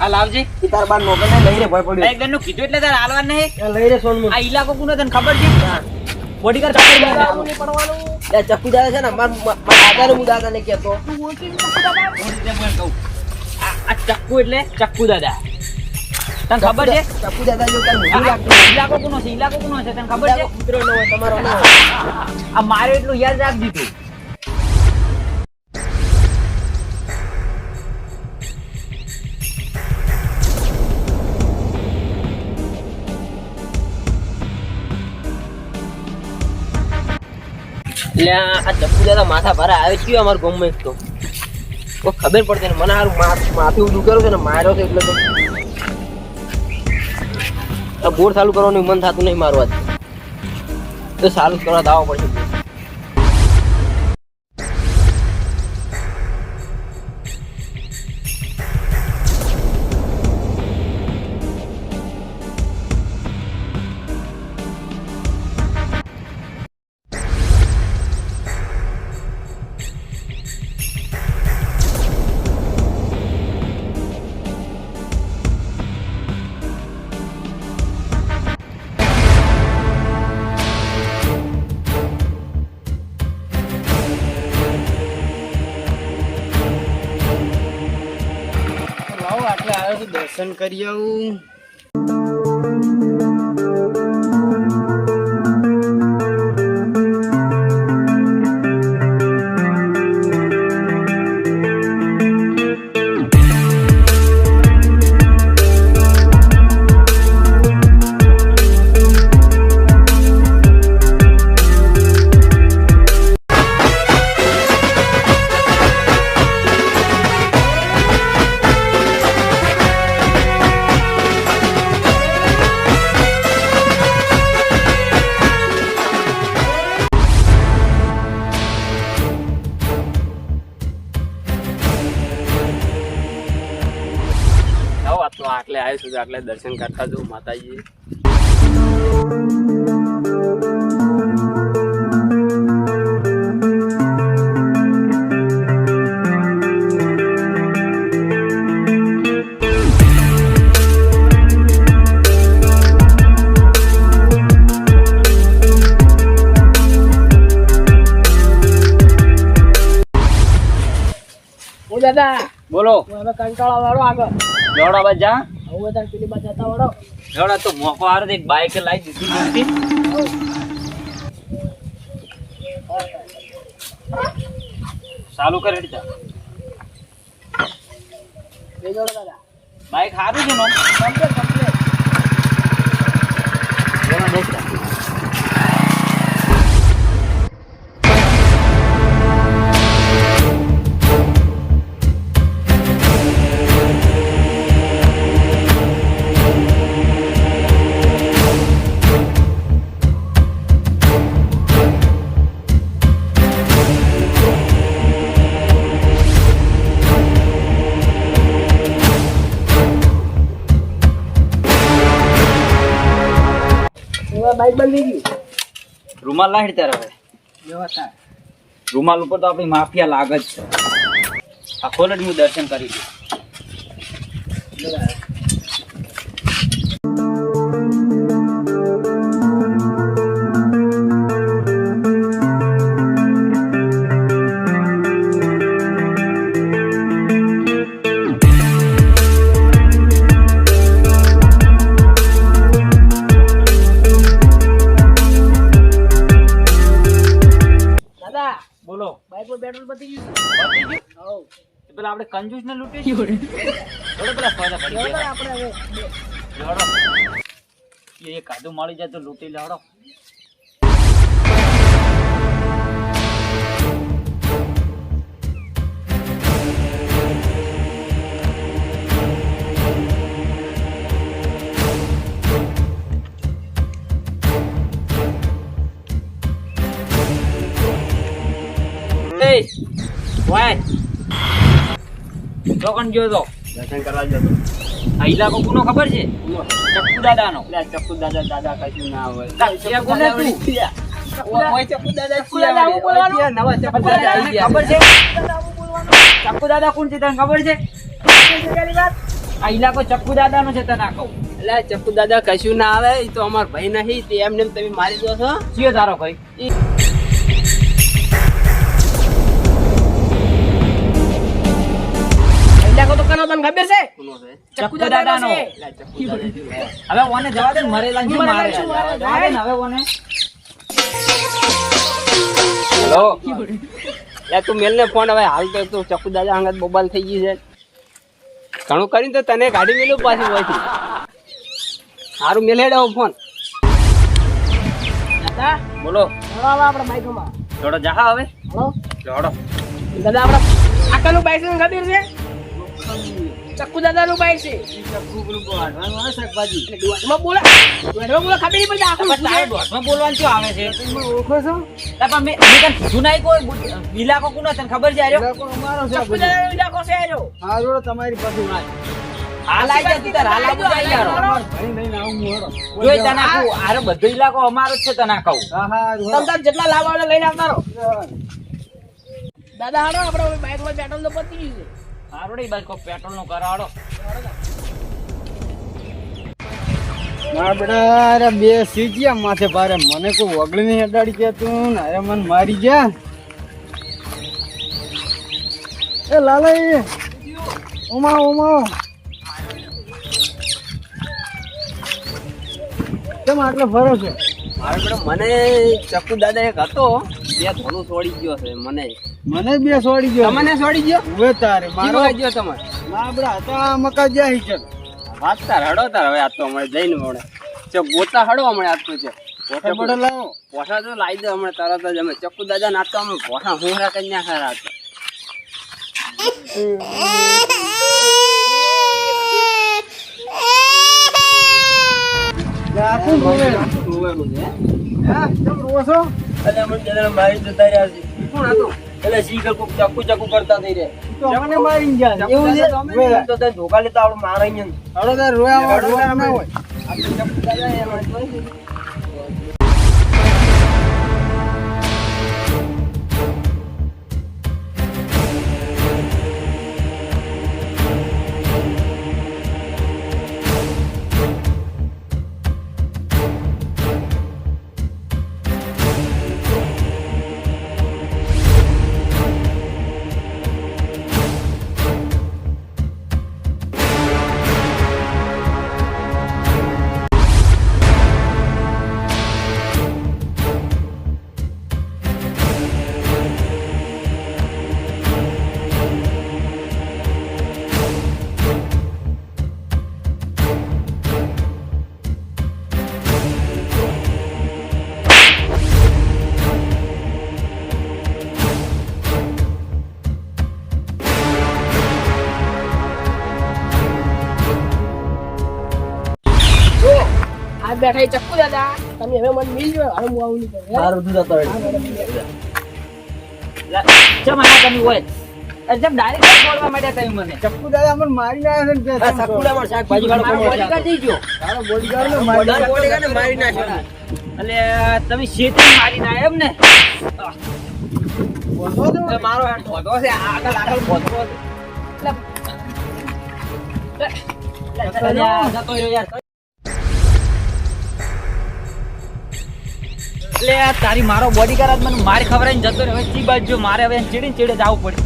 આ લાવજે ઈ તાર બાર નોકર ને લઈ રે ભય પડ્યો એક ગણનું કીધું એટલે તાર હાલવા નહીં એ લઈ રે સોનમુ આ ઇલાકો કોનો તને ખબર છે બોડીગાર્ડ ચાકર નહીં પડવાનું એ ચક્કુ દાદા છે ને માર દાદા નું દાદા ને કહેતો આ ચક્કુ એટલે ચક્કુ દાદા તને ખબર છે ચક્કુ દાદા જો કાઈ મોઢું લાગતું ઇલાકો કોનો છે તને ખબર છે કૂતરો ન હોય તમારો ન હોય આ મારે એટલું યાદ રાખજે તું એટલે આ ચક્કુ દાદા માથા ભરા આવ્યો છે અમાર ગામમાં એક તો કોઈ ખબર પડતી ને મને હારું માથું ઊંધું કર્યું છે ને માર્યો છે એટલે તો બોર ચાલુ કરવાનું મન થતું નહીં મારવા તો ચાલુ કરવા દાવો પડશે દર્શન કરી આવું તો આટલે આવીશું તો આટલે દર્શન કરતા જવું માતાજી દાદા બોલો હવે કંટાળા વાળો આગળ જોડા બાદ જા હવે તાર પેલી બાજુ જતા વાળો જોડા તો મોકો આરે એક બાઈક લાવી દીધી ચાલુ કરે હેડ જા બે જોડો દાદા બાઈક સારું છે નો કમ્પ્લીટ જોડા દેખ બાઈક બંધ થઈ ગયું રૂમાલ લાવી તારે હવે વ્યવસ્થા રૂમાલ ઉપર તો આપણી માફિયા લાગે જ છે આ ખોલ જ હું દર્શન કરી દઉં બોલો બાઈક પર પેટ્રોલ પતી ગયું પેલા આપણે કંજૂસ ને લૂંટી જોડે પેલા ફાયદા પડી ગયા આપણે હવે લડો એ કાદુ મળી જાય તો લૂંટી લડો ચોકન ગયો તો દર્શન કરવા જતો આ ઇલાકો કોનો ખબર છે ચક્કુ દાદાનો ચક્કુ દાદા દાદા કશું ના હોય ચક્કુ દાદા કોણ છે તને ખબર છે આ ઇલાકો ચક્કુ દાદાનો છે તને કહું. એટલે ચક્કુ દાદા કશું ના આવે, ઈ તો અમાર ભાઈ નહીં, તે એમને એમ તમે મારી દો છો. કયો તારો ભાઈ? ઇલાકો તો કનો તને ખબર છે? કોનો છે? ચક્કુ દાદાનો. એટલે ચક્કુ દાદા. હવે ઓને જવા દે ને, મરેલા ને શું મારે? જવા દે ને હવે ઓને. હેલો લે તું મેલ ને ફોન. હવે હાલ તો તું ચક્કુ દાદા અંગત બોબાલ થઈ ગઈ છે. ઘણું કરીને તો તને ગાડી મેલું પાછી હોયથી. સારું મેલ હેડો ફોન. દાદા બોલો. હળો હવે આપણે બાઈકમાં થોડો જા હવે. હળો જોડો. દાદા આપણે આકાનું બાઈક છે ખબર છે? ચક્કુ દાદાનું બાઈક છે. શાકભાજી એટલે દોઢમાં બોલા ખબર નહીં પડતી આખું તારે દોઢમાં બોલવાનું શું આવે છે? ઓળખો છો? લા પણ મેં તને કીધું નહીં કોઈ ઇલાકો કોનો તને ખબર છે આર્યો? ચક્કુ દાદાનો ઇલાકો છે આજો. હાલ આઈ જા તું તાર, હાલ આવું જાય યાર. જોઈ તને આખું આરો બધો ઇલાકો અમારો જ છે તને કહું. તમ તાર જેટલા લાવવા હોય લઈને આવતા રહો. દાદા હાડો આપણે બાઈકમાં પેટ્રોલ તો પતી ગયું છે. હારો નહીં બસ કોઈ પેટ્રોલ નો કરાવડો. બે સીજ્યા માથે પારે મને કોઈ વગડી નહીં અડાડી કેતું ને અરે મને મારી ગયા. એ લાલા ઉમા ઉમા કેમ આટલો ફરો છે? મારે બેટા મને ચક્કુ દાદા એક હતો, બે થોડું છોડી ગયો છે મને. મને બે છોડી ગયો. તમને છોડી ગયો? હવે તારે મારો મારો ગયો તમારે લાબડા હતા મકા જ્યાં હિચક. વાત તાર હડો તાર. હવે આજ તો હમણાં જઈને મળે છે ગોતા હડો હમણાં આજ તો છે બડે લાવો. પોઠા તો લાવી દે હમણાં તરત જ. અમે ચક્કુ દાદા નાખતો અમે પોઠા હુંરા કરી નાખ્યા રાત. આખું રોવે. રોવાનું છે. હા કેમ રોવો છો? એટલે અમે દાદા મારી જતા રહ્યા છે. કોણ હતું? એટલે શીખર કોક ચક્કુ ચક્કુ કરતા થઈ રહ્યા. તો અમને મારી ગયા. એવું છે? રોવે. તો તે ધોકા લેતા આવડું મારે અહીંયા. હળો તાર રોયા રોવા ના હોય. આપણે ચક્કુ દાદા એમાં જોઈ છે. આ બેઠા એ ચક્કુ દાદા તમે હવે મને મિલજો. હવે હું આવું નહીં કરું. મારું દૂધ હતો. ચમ આ તમે હોય એકદમ ડાયરેક્ટ બોલવા માંડ્યા તમે મને. ચક્કુ દાદા મને મારી લાયા છે ને કે સકુડામાં શાકભાજી વાળો મારો કોણ બોડીગાર્ડ થઈ ગયો. તારો બોડીગાર્ડ ને મારી તારો બોડીગાર્ડને મારી નાખ્યો. એટલે તમે શેતી મારી ના એમ ને? બોલતો હતો? એટલે મારો હેડ ધોધો છે. આગળ આગળ ધોધો છે. એટલે આ જતો રહ્યો યાર. એટલે આ તારી મારો બોડીગાર્ડ મને મારી ખબર જતો રહ્યો. હવે ચી બાજુ મારે હવે ચીડીને ચીડે જવું પડે.